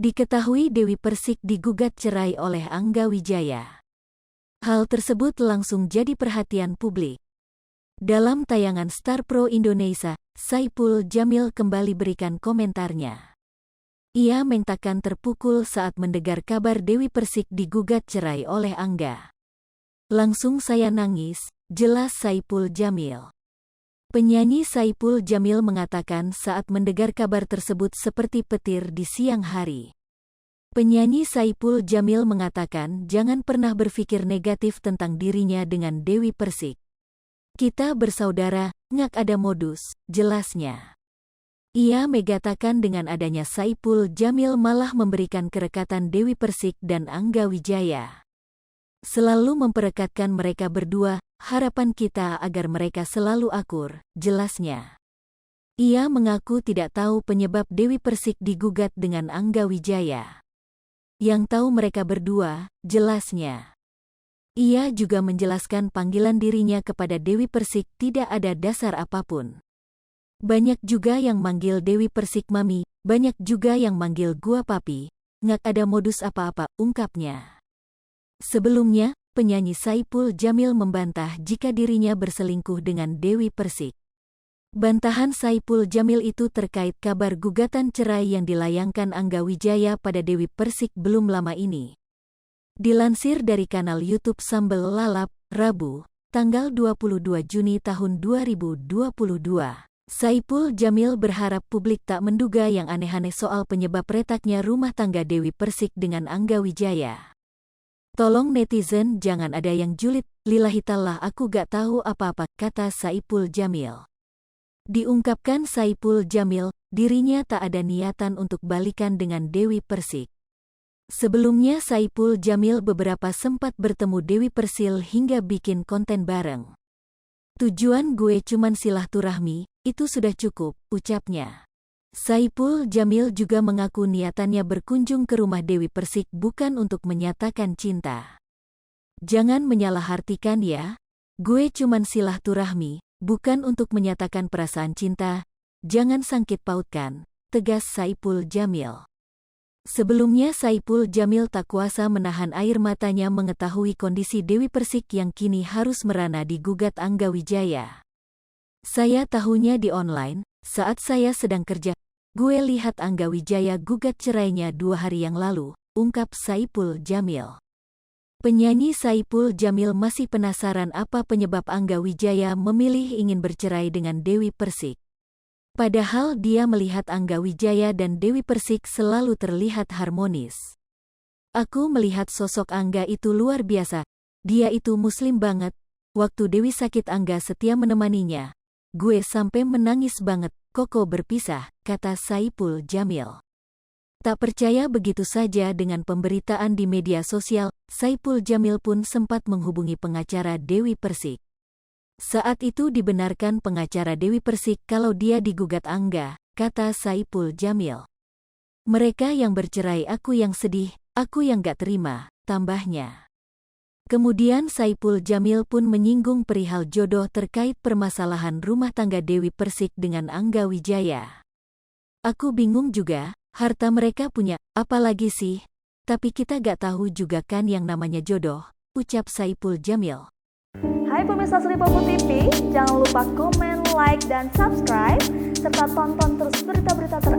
Diketahui Dewi Persik digugat cerai oleh Angga Wijaya. Hal tersebut langsung jadi perhatian publik. Dalam tayangan Star Pro Indonesia, Saipul Jamil kembali berikan komentarnya. Ia mengatakan terpukul saat mendengar kabar Dewi Persik digugat cerai oleh Angga. "Langsung saya nangis," jelas Saipul Jamil. Penyanyi Saipul Jamil mengatakan saat mendengar kabar tersebut seperti petir di siang hari. Penyanyi Saipul Jamil mengatakan jangan pernah berpikir negatif tentang dirinya dengan Dewi Persik. "Kita bersaudara, ngak ada modus," jelasnya. Ia mengatakan dengan adanya Saipul Jamil malah memberikan kerekatan Dewi Persik dan Angga Wijaya. "Selalu memperekatkan mereka berdua, harapan kita agar mereka selalu akur," jelasnya. Ia mengaku tidak tahu penyebab Dewi Persik digugat dengan Angga Wijaya. "Yang tahu mereka berdua," jelasnya. Ia juga menjelaskan panggilan dirinya kepada Dewi Persik tidak ada dasar apapun. "Banyak juga yang manggil Dewi Persik Mami, banyak juga yang manggil gua Papi, ngak ada modus apa-apa," ungkapnya. Sebelumnya, penyanyi Saipul Jamil membantah jika dirinya berselingkuh dengan Dewi Persik. Bantahan Saipul Jamil itu terkait kabar gugatan cerai yang dilayangkan Angga Wijaya pada Dewi Persik belum lama ini. Dilansir dari kanal YouTube Sambel Lalap, Rabu, tanggal 22 Juni tahun 2022. Saipul Jamil berharap publik tak menduga yang aneh-aneh soal penyebab retaknya rumah tangga Dewi Persik dengan Angga Wijaya. "Tolong netizen jangan ada yang julid, lillahi ta'ala aku gak tahu apa-apa," kata Saipul Jamil. Diungkapkan Saipul Jamil, dirinya tak ada niatan untuk balikan dengan Dewi Persik. Sebelumnya Saipul Jamil beberapa sempat bertemu Dewi Persik hingga bikin konten bareng. "Tujuan gue cuman silaturahmi, itu sudah cukup," ucapnya. Saipul Jamil juga mengaku niatannya berkunjung ke rumah Dewi Persik bukan untuk menyatakan cinta. "Jangan menyalahartikan ya, gue cuman silaturahmi, bukan untuk menyatakan perasaan cinta, jangan sangkut pautkan," tegas Saipul Jamil. Sebelumnya Saipul Jamil tak kuasa menahan air matanya mengetahui kondisi Dewi Persik yang kini harus merana digugat Angga Wijaya. "Saya tahunya di online, saat saya sedang kerja. Gue lihat Angga Wijaya gugat cerainya 2 hari yang lalu," ungkap Saipul Jamil. Penyanyi Saipul Jamil masih penasaran apa penyebab Angga Wijaya memilih ingin bercerai dengan Dewi Persik. Padahal dia melihat Angga Wijaya dan Dewi Persik selalu terlihat harmonis. "Aku melihat sosok Angga itu luar biasa. Dia itu muslim banget. Waktu Dewi sakit Angga setia menemaninya. Gue sampai menangis banget, koko berpisah," kata Saipul Jamil. Tak percaya begitu saja dengan pemberitaan di media sosial, Saipul Jamil pun sempat menghubungi pengacara Dewi Persik. Saat itu dibenarkan pengacara Dewi Persik kalau dia digugat Angga, kata Saipul Jamil. "Mereka yang bercerai aku yang sedih, aku yang gak terima," tambahnya. Kemudian Saipul Jamil pun menyinggung perihal jodoh terkait permasalahan rumah tangga Dewi Persik dengan Angga Wijaya. "Aku bingung juga, harta mereka punya, apalagi sih? Tapi kita gak tahu juga kan yang namanya jodoh," ucap Saipul Jamil. Hai pemirsa Sri Popo TV, jangan lupa komen, like, dan subscribe, serta tonton terus berita-berita terbaru